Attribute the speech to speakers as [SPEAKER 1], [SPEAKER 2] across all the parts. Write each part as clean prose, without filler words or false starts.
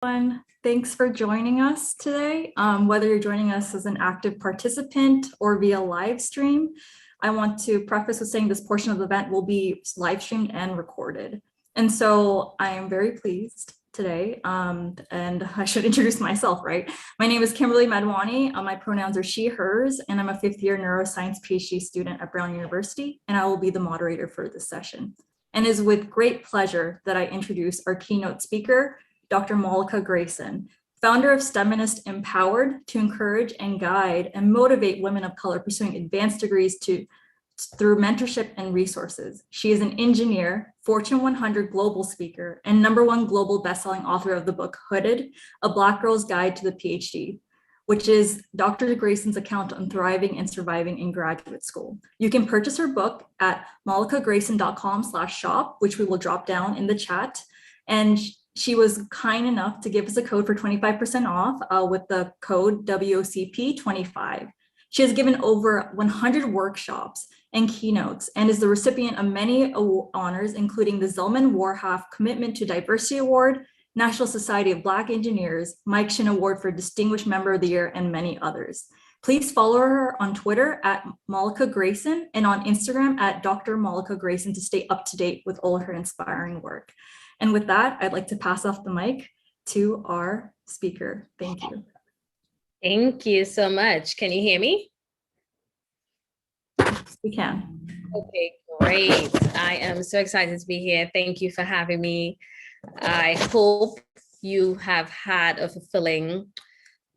[SPEAKER 1] Everyone. Thanks for joining us today. Whether you're joining us as an active participant or via live stream, I want to preface with saying this portion of the event will be live streamed and recorded. And so I am very pleased today, and I should introduce myself, right? My name is Kimberly Madwani. My pronouns are she, hers, and I'm a fifth-year neuroscience PhD student at Brown University, and I will be the moderator for this session. And it is with great pleasure that I introduce our keynote speaker, Dr. Malika Grayson, founder of STEMinist Empowered, to encourage and guide and motivate women of color pursuing advanced degrees through mentorship and resources. She is an engineer, Fortune 100 global speaker, and #1 global bestselling author of the book Hooded, A Black Girl's Guide to the PhD, which is Dr. Grayson's account on thriving and surviving in graduate school. You can purchase her book at malikagrayson.com/shop, which we will drop down in the chat. And she was kind enough to give us a code for 25% off with the code WOCP25. She has given over 100 workshops and keynotes and is the recipient of many honors, including the Zelman Warhaf Commitment to Diversity Award, National Society of Black Engineers, Mike Shin Award for Distinguished Member of the Year, and many others. Please follow her on Twitter at Malika Grayson and on Instagram at Dr. Malika Grayson to stay up to date with all of her inspiring work. And with that, I'd like to pass off the mic to our speaker. Thank you.
[SPEAKER 2] Thank you so much. Can you hear me?
[SPEAKER 1] We can.
[SPEAKER 2] Okay, great. I am so excited to be here. Thank you for having me. I hope you have had a fulfilling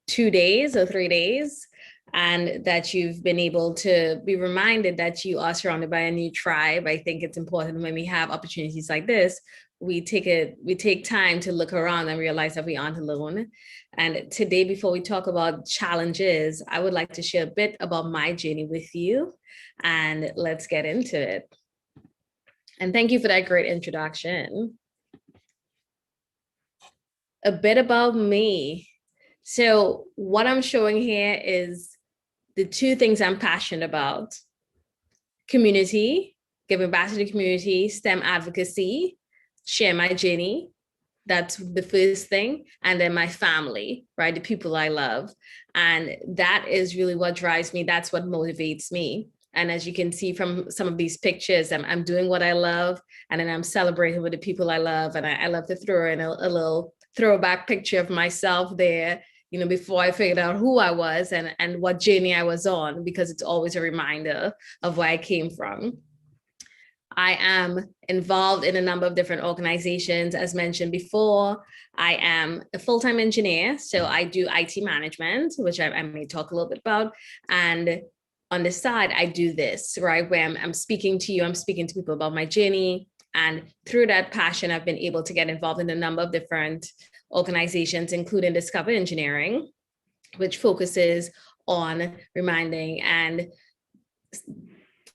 [SPEAKER 2] 2 days or 3 days, and that you've been able to be reminded that you are surrounded by a new tribe. I think it's important when we have opportunities like this, we take time to look around and realize that we aren't alone. And today, before we talk about challenges, I would like to share a bit about my journey with you, and let's get into it. And thank you for that great introduction. A bit about me. So what I'm showing here is the 2 things I'm passionate about: community, giving back to the community, STEM advocacy, share my journey. That's the first thing. And then my family, right? The people I love. And that is really what drives me. That's what motivates me. And as you can see from some of these pictures, I'm doing what I love, and then I'm celebrating with the people I love. And I love to throw in a little throwback picture of myself there, you know, before I figured out who I was and what journey I was on, because it's always a reminder of where I came from. I am involved in a number of different organizations. As mentioned before, I am a full-time engineer. So I do IT management, which I may talk a little bit about. And on the side, I do this, right? Where I'm speaking to you, I'm speaking to people about my journey. And through that passion, I've been able to get involved in a number of different organizations, including Discover Engineering, which focuses on reminding and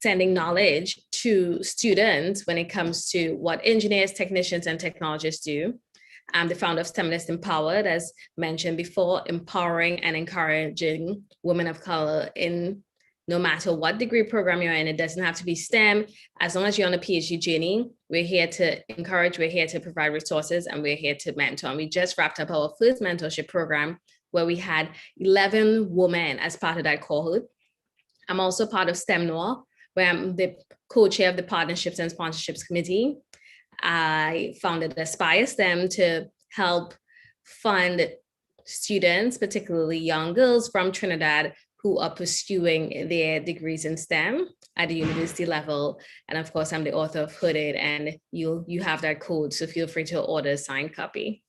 [SPEAKER 2] sending knowledge to students when it comes to what engineers, technicians, and technologists do. I'm the founder of STEMinist Empowered, as mentioned before, empowering and encouraging women of color in no matter what degree program you're in. It doesn't have to be STEM. As long as you're on a PhD journey, we're here to encourage, we're here to provide resources, and we're here to mentor. And we just wrapped up our first mentorship program where we had 11 women as part of that cohort. I'm also part of STEM Noir, where I'm the co-chair of the Partnerships and Sponsorships Committee. I founded Aspire STEM to help fund students, particularly young girls from Trinidad, who are pursuing their degrees in STEM at the university level. And of course, I'm the author of Hooded, and you have that code, so feel free to order a signed copy.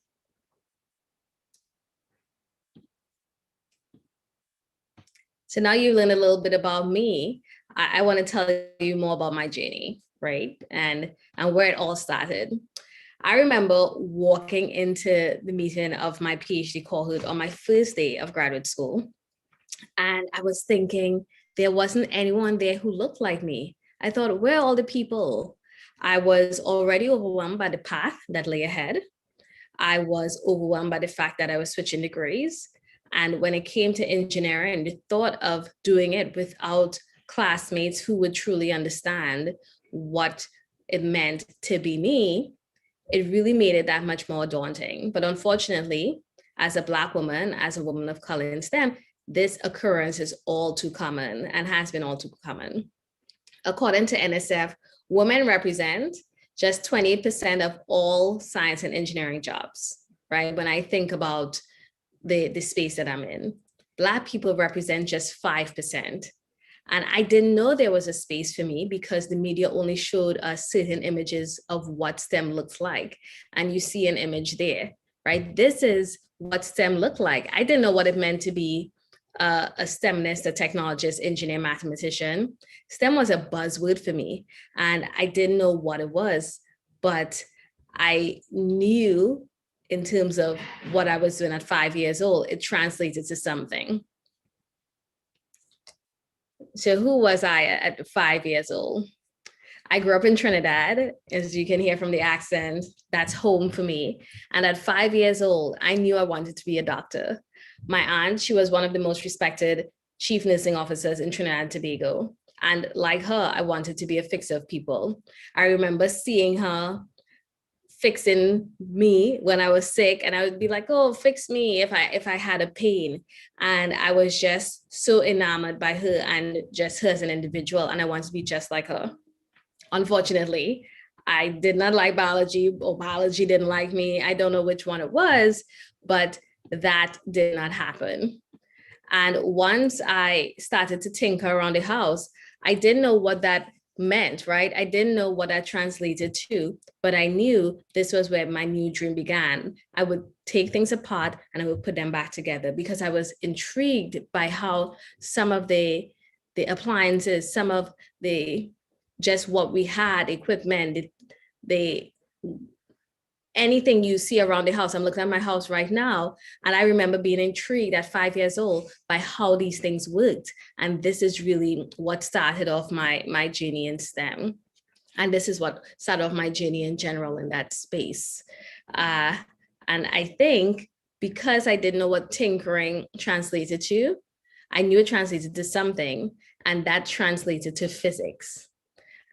[SPEAKER 2] So now you learn a little bit about me. I want to tell you more about my journey, right? And where it all started. I remember walking into the meeting of my PhD cohort on my first day of graduate school. And I was thinking there wasn't anyone there who looked like me. I thought, where are all the people? I was already overwhelmed by the path that lay ahead. I was overwhelmed by the fact that I was switching degrees. And when it came to engineering, the thought of doing it without classmates who would truly understand what it meant to be me it really made it that much more daunting. But unfortunately, as a Black woman, as a woman of color in STEM, this occurrence is all too common and has been all too common. According to NSF, women represent just 20% of all science and engineering jobs, right? When I think about the space that I'm in, Black people represent just 5%. And I didn't know there was a space for me because the media only showed us certain images of what STEM looks like. And you see an image there, right? This is what STEM looked like. I didn't know what it meant to be a STEMnist, a technologist, engineer, mathematician. STEM was a buzzword for me, and I didn't know what it was, but I knew in terms of what I was doing at 5 years old, it translated to something. So who was I at 5 years old? I grew up in Trinidad, as you can hear from the accent, that's home for me. And at 5 years old, I knew I wanted to be a doctor. My aunt, she was one of the most respected chief nursing officers in Trinidad and Tobago. And like her, I wanted to be a fixer of people. I remember seeing her fixing me when I was sick, and I would be like, oh, fix me if I had a pain. And I was just so enamored by her and just her as an individual, and I wanted to be just like her. Unfortunately, I did not like biology, or biology didn't like me. I don't know which one it was, but that did not happen. And once I started to tinker around the house, I didn't know what that meant, right? I didn't know what that translated to, but I knew this was where my new dream began. I would take things apart and I would put them back together because I was intrigued by how some of the appliances, some of the just what we had, equipment, anything you see around the house. I'm looking at my house right now, and I remember being intrigued at 5 years old by how these things worked. And this is really what started off my journey in STEM. And this is what started off my journey in general in that space. And I think because I didn't know what tinkering translated to, I knew it translated to something, and that translated to physics.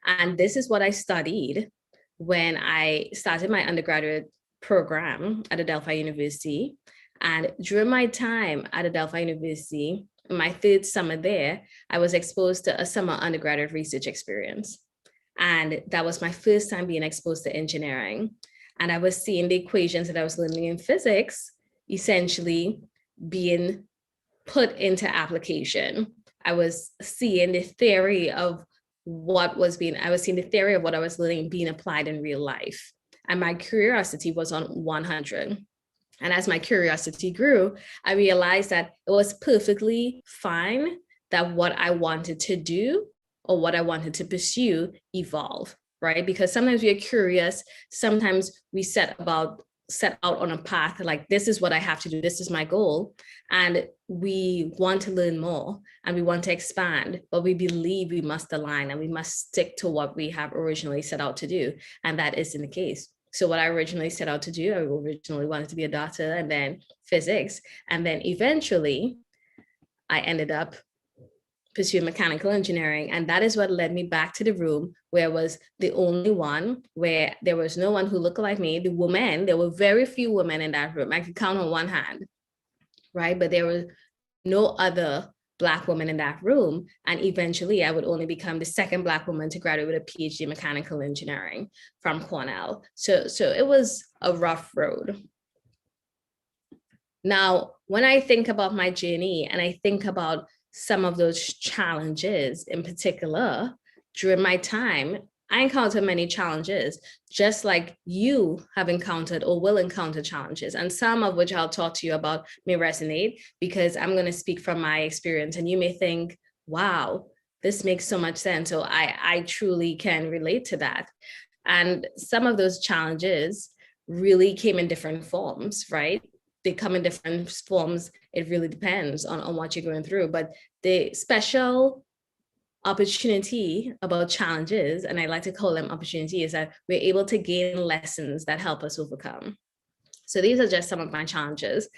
[SPEAKER 2] And this is what I studied when I started my undergraduate program at Adelphi University. And during my time at Adelphi University, my third summer there, I was exposed to a summer undergraduate research experience. And that was my first time being exposed to engineering. And I was seeing the equations that I was learning in physics essentially being put into application. I was seeing the theory of I was seeing the theory of what I was learning being applied in real life. And my curiosity was on 100. And as my curiosity grew, I realized that it was perfectly fine that what I wanted to do or what I wanted to pursue evolve, right? Because sometimes we are curious, sometimes we set out on a path like, this is what I have to do, this is my goal. And we want to learn more and we want to expand, but we believe we must align and we must stick to what we have originally set out to do. And that isn't the case. So what I originally set out to do, I originally wanted to be a doctor and then physics. And then eventually I ended up pursuing mechanical engineering. And that is what led me back to the room where I was the only one, where there was no one who looked like me. The women, there were very few women in that room. I could count on one hand, right? But there was no other Black woman in that room. And eventually I would only become the second Black woman to graduate with a PhD in mechanical engineering from Cornell. So it was a rough road. Now, when I think about my journey and I think about some of those challenges in particular, during my time, I encountered many challenges, just like you have encountered or will encounter challenges. And some of which I'll talk to you about may resonate because I'm going to speak from my experience. And you may think, wow, this makes so much sense. So I truly can relate to that. And some of those challenges really came in different forms, right? They come in different forms. It really depends on what you're going through. But the special opportunity about challenges, and I like to call them opportunities, is that we're able to gain lessons that help us overcome. So these are just some of my challenges.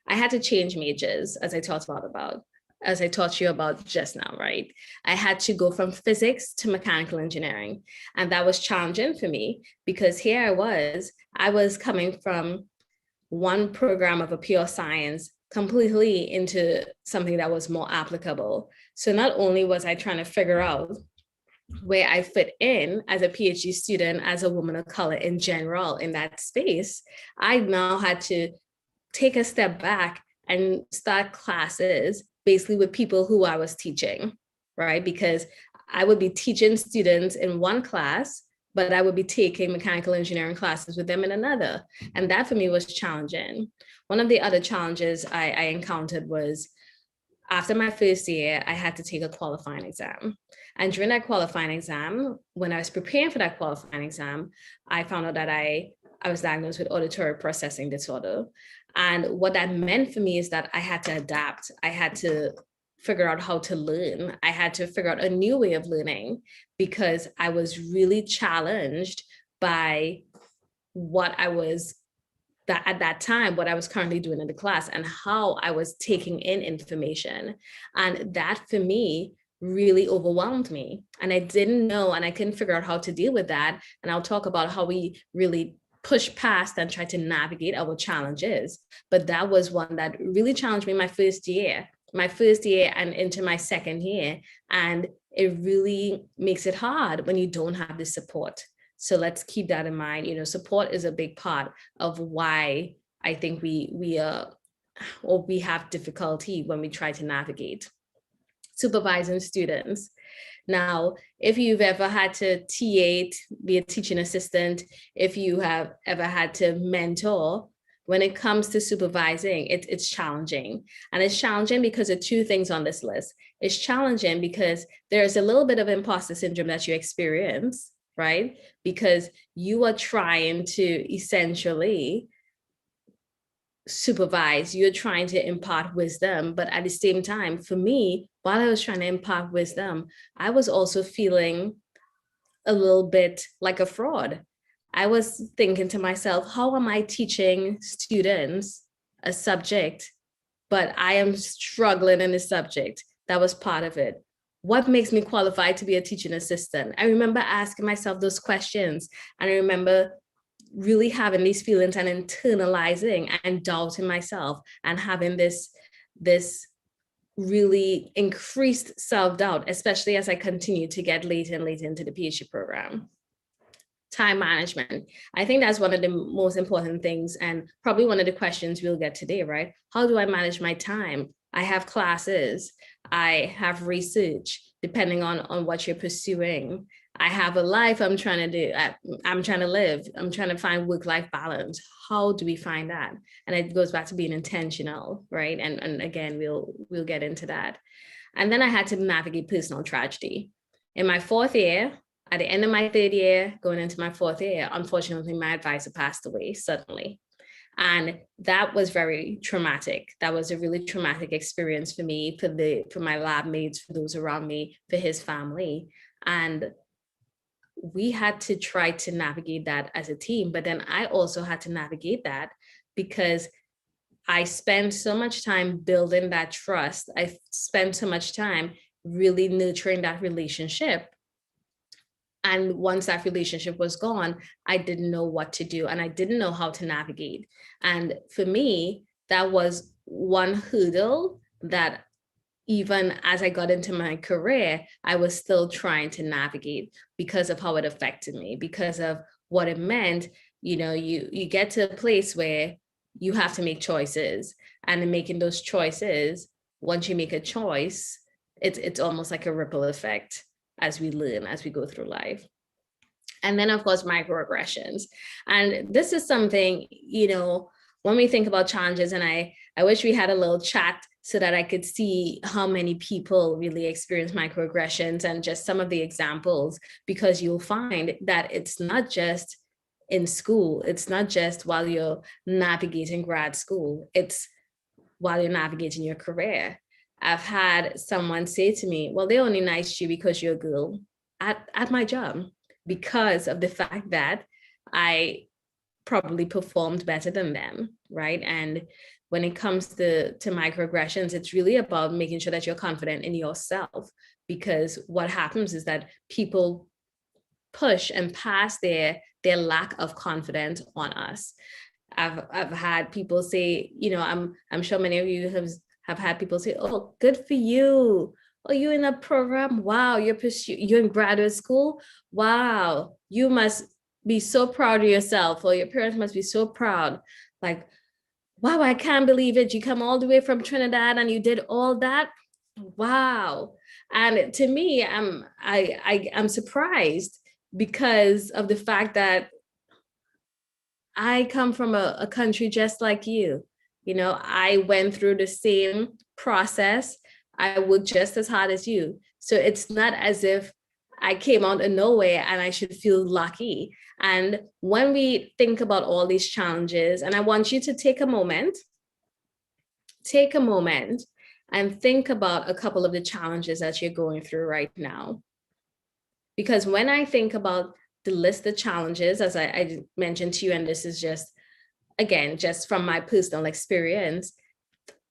[SPEAKER 2] I had to change majors, as I talked about. as I taught you about just now, right? I had to go from physics to mechanical engineering. And that was challenging for me because here I was coming from one program of a pure science completely into something that was more applicable. So not only was I trying to figure out where I fit in as a PhD student, as a woman of color in general in that space, I now had to take a step back and start classes basically with people who I was teaching, right? Because I would be teaching students in one class, but I would be taking mechanical engineering classes with them in another. And that for me was challenging. One of the other challenges I encountered was after my first year, I had to take a qualifying exam. And during that qualifying exam, when I was preparing for that qualifying exam, I found out that I was diagnosed with auditory processing disorder. And what that meant for me is that I had to adapt. I had to figure out how to learn. I had to figure out a new way of learning because I was really challenged by what I was at that time, what I was currently doing in the class and how I was taking in information. And that for me really overwhelmed me. And I didn't know, and I couldn't figure out how to deal with that. And I'll talk about how we really push past and try to navigate our challenges. But that was one that really challenged me my first year and into my second year. And it really makes it hard when you don't have the support. So let's keep that in mind. You know, support is a big part of why I think we have difficulty when we try to navigate supervising students. Now, if you've ever had to TA, be a teaching assistant, if you have ever had to mentor, when it comes to supervising, it's challenging. And it's challenging because of two things on this list. It's challenging because there's a little bit of imposter syndrome that you experience, right? Because you are trying to essentially supervise, you're trying to impart wisdom, but at the same time, for me, while I was trying to impart wisdom, I was also feeling a little bit like a fraud. I was thinking to myself, how am I teaching students a subject, but I am struggling in the subject? That was part of it. What makes me qualified to be a teaching assistant? I remember asking myself those questions, and I remember really having these feelings and internalizing and doubting myself and having this really increased self-doubt, especially as I continued to get later and later into the PhD program. Time management. I think that's one of the most important things and probably one of the questions we'll get today, right? How do I manage my time? I have classes, I have research, depending on what you're pursuing. I have a life I'm trying to do. I'm trying to live. I'm trying to find work-life balance. How do we find that? And it goes back to being intentional, right? And again, we'll get into that. And then I had to navigate personal tragedy. In my fourth year, at the end of my third year, going into my fourth year, unfortunately, my advisor passed away suddenly. And that was very traumatic. That was a really traumatic experience for me, for my lab mates, for those around me, for his family. And we had to try to navigate that as a team. But then I also had to navigate that because I spent so much time building that trust. I spent so much time really nurturing that relationship. And once that relationship was gone, I didn't know what to do and I didn't know how to navigate. And for me, that was one hurdle that even as I got into my career, I was still trying to navigate because of how it affected me, because of what it meant. You know, you get to a place where you have to make choices, and in making those choices, once you make a choice, it's almost like a ripple effect as we learn, as we go through life. And then of course, microaggressions. And this is something, you know, when we think about challenges, and I wish we had a little chat so that I could see how many people really experience microaggressions and just some of the examples, because you'll find that it's not just in school, it's not just while you're navigating grad school, it's while you're navigating your career. I've had someone say to me, well, they only nice to you because you're a girl at my job, because of the fact that I probably performed better than them, right? And when it comes to microaggressions, it's really about making sure that you're confident in yourself, because what happens is that people push and pass their lack of confidence on us. I've had people say, you know, I'm sure many of you have had people say, oh, good for you. Oh, you're in a program. Wow, you're in graduate school. Wow, you must be so proud of yourself, or your parents must be so proud. Like, wow, I can't believe it. You come all the way from Trinidad and you did all that. Wow. And to me, I'm surprised because of the fact that I come from a country just like you. You know, I went through the same process. I worked just as hard as you. So it's not as if I came out of nowhere and I should feel lucky. And when we think about all these challenges, and I want you to take a moment and think about a couple of the challenges that you're going through right now. Because when I think about the list of challenges, as I mentioned to you, and this is just, again, just from my personal experience,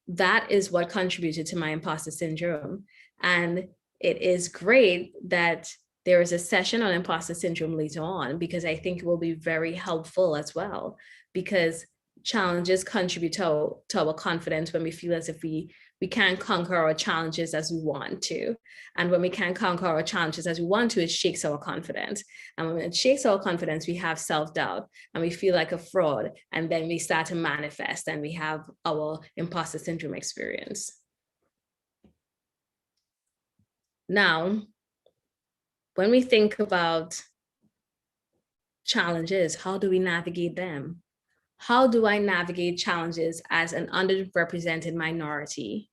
[SPEAKER 2] that is what contributed to my imposter syndrome. And it is great that there is a session on imposter syndrome later on, because I think it will be very helpful as well, because challenges contribute to our confidence when we feel as if we can't conquer our challenges as we want to. And when we can't conquer our challenges as we want to, it shakes our confidence. And when it shakes our confidence, we have self-doubt and we feel like a fraud. And then we start to manifest and we have our imposter syndrome experience. Now, when we think about challenges, how do we navigate them? How do I navigate challenges as an underrepresented minority?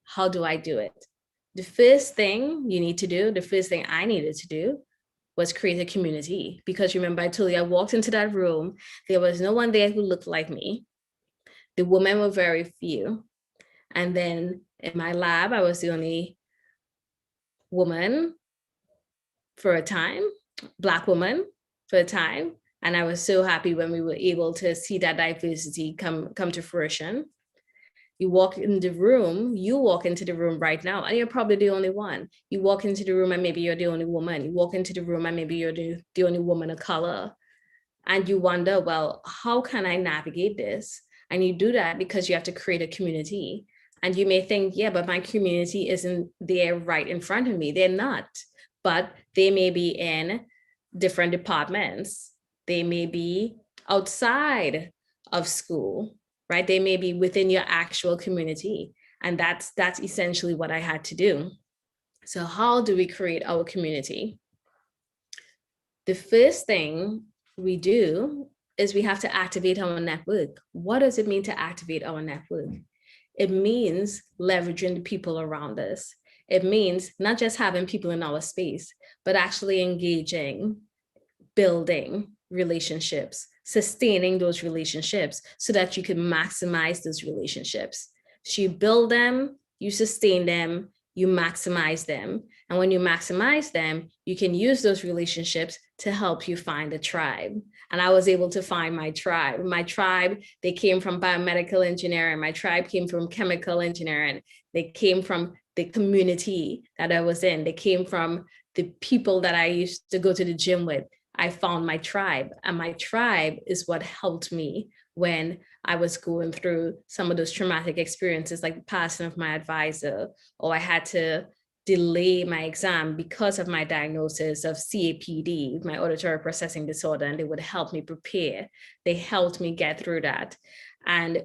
[SPEAKER 2] How do I do it? The first thing you need to do, the first thing I needed to do, was create a community. Because remember, I told you, I walked into that room, there was no one there who looked like me. The women were very few. And then in my lab, I was the only woman for a time, Black woman for a time. And I was so happy when we were able to see that diversity come to fruition. You walk into the room right now, and you're probably the only one. You walk into the room and maybe you're the only woman. You walk into the room and maybe you're the only woman of color. And you wonder, well, how can I navigate this? And you do that because you have to create a community. And you may think, yeah, but my community isn't there right in front of me. They're not, but they may be in different departments. They may be outside of school, right? They may be within your actual community. And that's essentially what I had to do. So how do we create our community? The first thing we do is we have to activate our network. What does it mean to activate our network? It means leveraging the people around us. It means not just having people in our space, but actually engaging, building relationships, sustaining those relationships so that you can maximize those relationships. So you build them, you sustain them, you maximize them. And when you maximize them, you can use those relationships to help you find a tribe. And I was able to find my tribe. My tribe, they came from biomedical engineering. My tribe came from chemical engineering. They came from the community that I was in. They came from the people that I used to go to the gym with. I found my tribe, and my tribe is what helped me when I was going through some of those traumatic experiences, like the passing of my advisor, or I had to delay my exam because of my diagnosis of CAPD, my auditory processing disorder, and they would help me prepare. They helped me get through that. And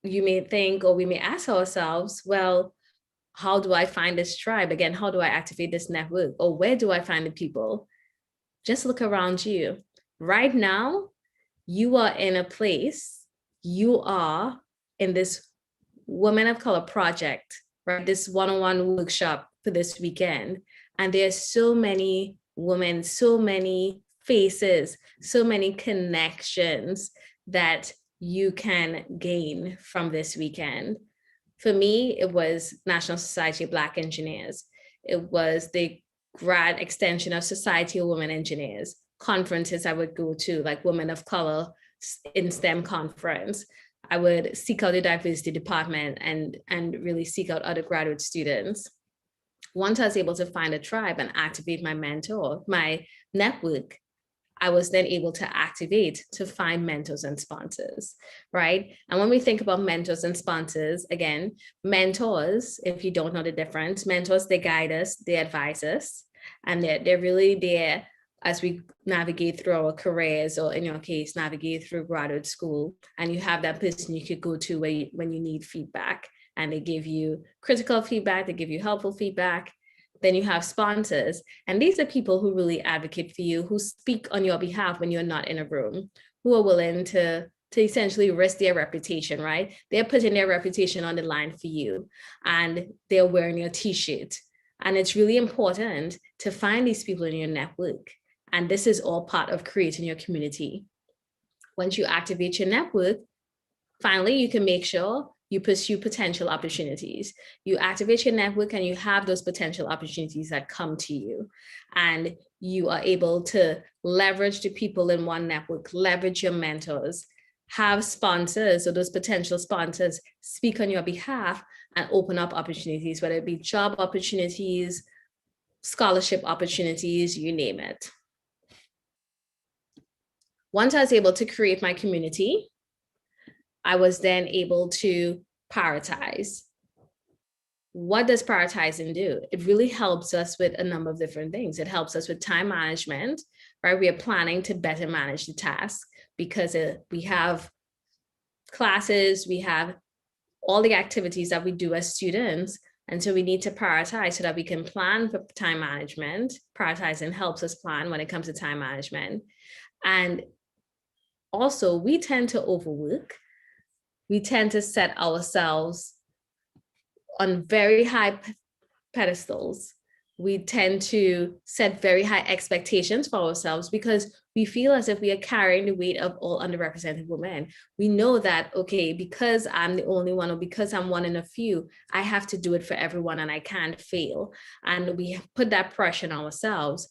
[SPEAKER 2] you may think, or we may ask ourselves, well, how do I find this tribe? Again, how do I activate this network? Or where do I find the people? Just look around you. Right now, you are in a place, you are in this Women of Color project, right? This one-on-one workshop for this weekend. And there's so many women, so many faces, so many connections that you can gain from this weekend. For me, it was National Society of Black Engineers. It was the grad extension of Society of Women Engineers, conferences I would go to, like Women of Color in STEM conference. I would seek out the diversity department and really seek out other graduate students. Once I was able to find a tribe and activate my network, I was then able to activate to find mentors and sponsors, right? And when we think about mentors and sponsors, again, mentors, if you don't know the difference, mentors, they guide us, they advise us, and they're really there as we navigate through our careers, or in your case, navigate through graduate school. And you have that person you could go to when you need feedback, and they give you critical feedback, they give you helpful feedback. Then you have sponsors, and these are people who really advocate for you, who speak on your behalf when you're not in a room, who are willing to essentially risk their reputation, right? They're putting their reputation on the line for you, and they're wearing your t-shirt. And it's really important to find these people in your network. And this is all part of creating your community. Once you activate your network, finally, you can make sure you pursue potential opportunities. You activate your network and you have those potential opportunities that come to you. And you are able to leverage the people in one network, leverage your mentors, have sponsors, or those potential sponsors speak on your behalf and open up opportunities, whether it be job opportunities, scholarship opportunities, you name it. Once I was able to create my community, I was then able to prioritize. What does prioritizing do? It really helps us with a number of different things. It helps us with time management, right? We are planning to better manage the task because we have classes, we have all the activities that we do as students. And so we need to prioritize so that we can plan for time management. Prioritizing helps us plan when it comes to time management. And also, we tend to overwork. We tend to set ourselves on very high pedestals. We tend to set very high expectations for ourselves because we feel as if we are carrying the weight of all underrepresented women. We know that, okay, because I'm the only one, or because I'm one in a few, I have to do it for everyone and I can't fail. And we put that pressure on ourselves.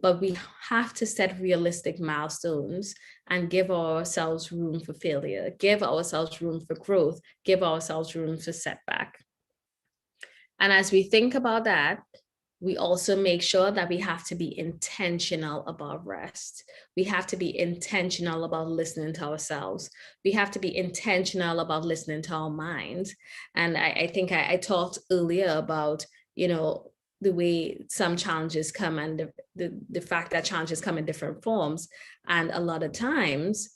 [SPEAKER 2] But we have to set realistic milestones and give ourselves room for failure, give ourselves room for growth, give ourselves room for setback. And as we think about that, we also make sure that we have to be intentional about rest. We have to be intentional about listening to ourselves. We have to be intentional about listening to our minds. And I think I talked earlier about, the way some challenges come and the fact that challenges come in different forms. And a lot of times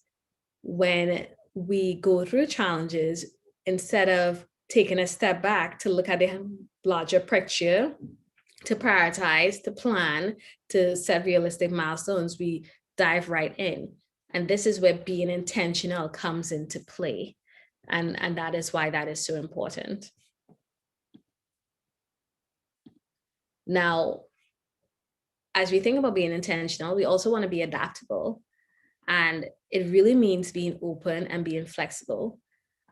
[SPEAKER 2] when we go through challenges, instead of taking a step back to look at the larger picture, to prioritize, to plan, to set realistic milestones, we dive right in. And this is where being intentional comes into play. And that is why that is so important. Now, as we think about being intentional, we also want to be adaptable. And it really means being open and being flexible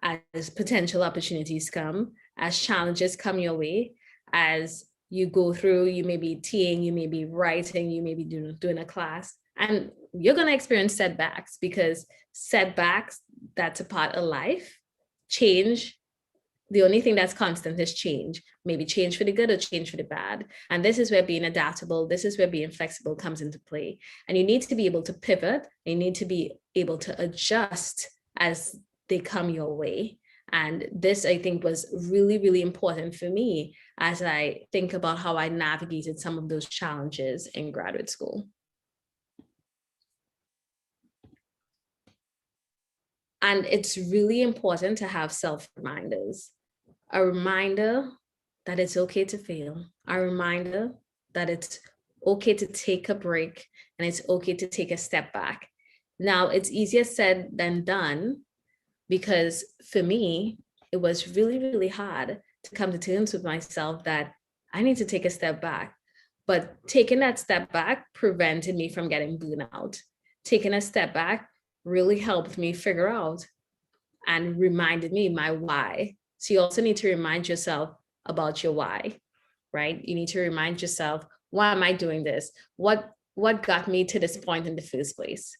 [SPEAKER 2] as potential opportunities come, as challenges come your way, as you go through, you may be teaching, you may be writing, you may be doing a class, and you're going to experience setbacks, because setbacks, that's a part of life. Change, the only thing that's constant is change, maybe change for the good or change for the bad. And this is where being adaptable, this is where being flexible comes into play. And you need to be able to pivot, you need to be able to adjust as they come your way. And this, I think, was really, really important for me as I think about how I navigated some of those challenges in graduate school. And it's really important to have self-reminders. A reminder that it's okay to fail. A reminder that it's okay to take a break and it's okay to take a step back. Now, it's easier said than done, because for me, it was really, really hard to come to terms with myself that I need to take a step back. But taking that step back prevented me from getting burnout. Taking a step back really helped me figure out and reminded me my why. So you also need to remind yourself about your why, right? You need to remind yourself, why am I doing this? What got me to this point in the first place?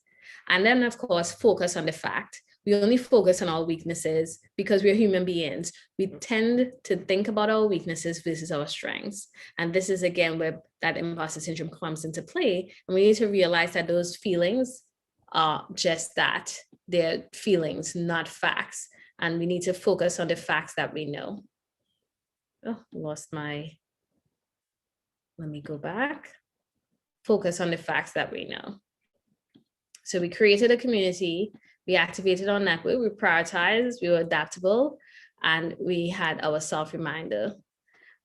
[SPEAKER 2] And then, of course, focus on the fact. We only focus on our weaknesses because we're human beings. We tend to think about our weaknesses versus our strengths. And this is, again, where that imposter syndrome comes into play. And we need to realize that those feelings are just that. They're feelings, not facts. And we need to focus on the facts that we know. Oh, lost my, let me go back. Focus on the facts that we know. So we created a community, we activated our network, we prioritized, we were adaptable, and we had our self-reminder.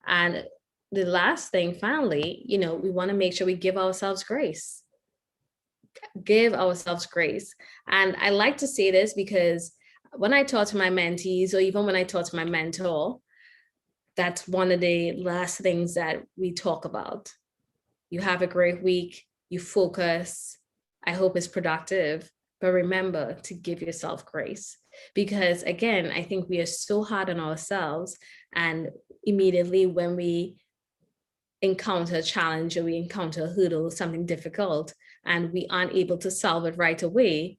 [SPEAKER 2] And the last thing, finally, we want to make sure we give ourselves grace. Give ourselves grace. And I like to say this because when I talk to my mentees, or even when I talk to my mentor, that's one of the last things that we talk about. You have a great week, you focus, I hope it's productive, but remember to give yourself grace. Because again, I think we are so hard on ourselves, and immediately when we encounter a challenge or we encounter a hurdle, something difficult, and we aren't able to solve it right away,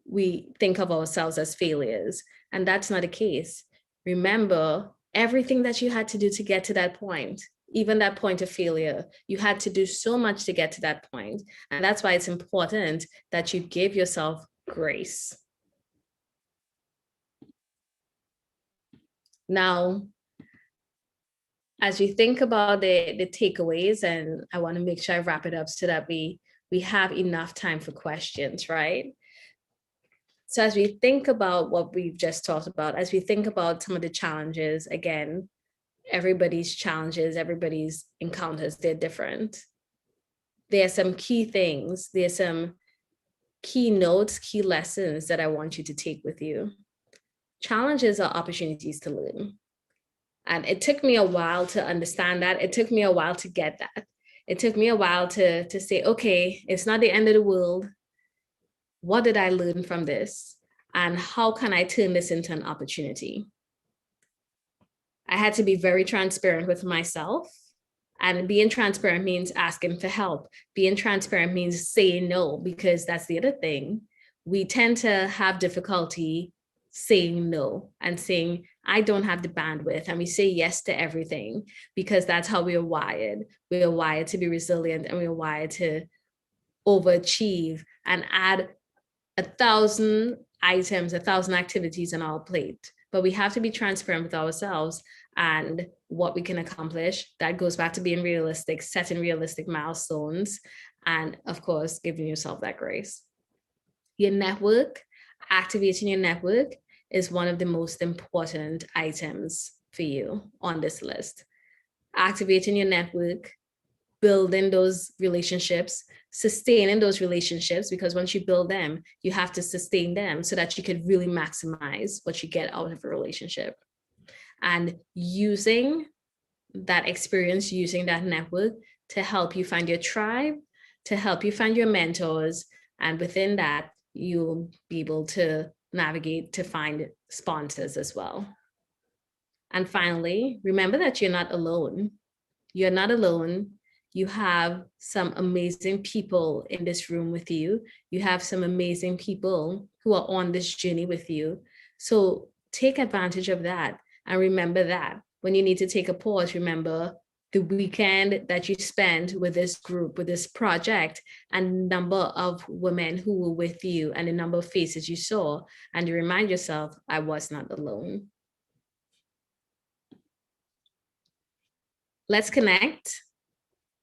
[SPEAKER 2] we think of ourselves as failures. And that's not the case. Remember, everything that you had to do to get to that point, even that point of failure, you had to do so much to get to that point. And that's why it's important that you give yourself grace. Now, as you think about the takeaways, and I want to make sure I wrap it up so that we have enough time for questions, right? So as we think about what we've just talked about, as we think about some of the challenges, again, everybody's challenges, everybody's encounters, they're different. There are some key things, there's some key notes, key lessons that I want you to take with you. Challenges are opportunities to learn. And it took me a while to understand that. It took me a while to get that. It took me a while to say, okay, it's not the end of the world. What did I learn from this? And how can I turn this into an opportunity? I had to be very transparent with myself. And being transparent means asking for help. Being transparent means saying no, because that's the other thing. We tend to have difficulty saying no and saying, I don't have the bandwidth. And we say yes to everything because that's how we are wired. We are wired to be resilient, and we are wired to overachieve and add 1,000 items, 1,000 activities on our plate. But we have to be transparent with ourselves and what we can accomplish. That goes back to being realistic, setting realistic milestones, and of course, giving yourself that grace. Your network, activating your network is one of the most important items for you on this list. Activating your network, building those relationships, sustaining those relationships, because once you build them, you have to sustain them so that you could really maximize what you get out of a relationship. And using that experience, using that network to help you find your tribe, to help you find your mentors. And within that, you'll be able to navigate to find sponsors as well. And finally, remember that you're not alone. You're not alone. You have some amazing people in this room with you. You have some amazing people who are on this journey with you. So take advantage of that. And remember that when you need to take a pause, remember the weekend that you spent with this group, with this project, and the number of women who were with you and the number of faces you saw. And you remind yourself, I was not alone. Let's connect.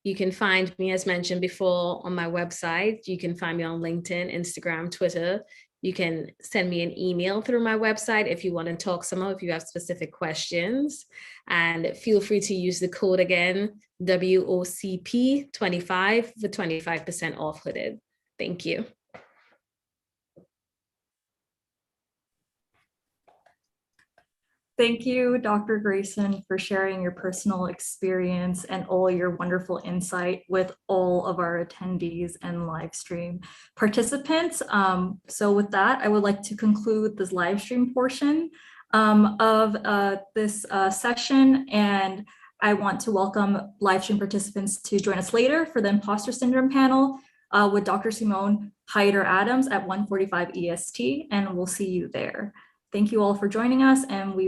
[SPEAKER 2] You can find me, as mentioned before, on my website. You can find me on LinkedIn, Instagram, Twitter. You can send me an email through my website if you want to talk some more, if you have specific questions. And feel free to use the code again, WOCP25 for 25% off Hooded. Thank you.
[SPEAKER 1] Thank you, Dr. Grayson, for sharing your personal experience and all your wonderful insight with all of our attendees and live stream participants. So with that, I would like to conclude this live stream portion of this session. And I want to welcome live stream participants to join us later for the imposter syndrome panel. with Dr. Simone Hyder-Adams at 1:45 EST, and we'll see you there. Thank you all for joining us, and we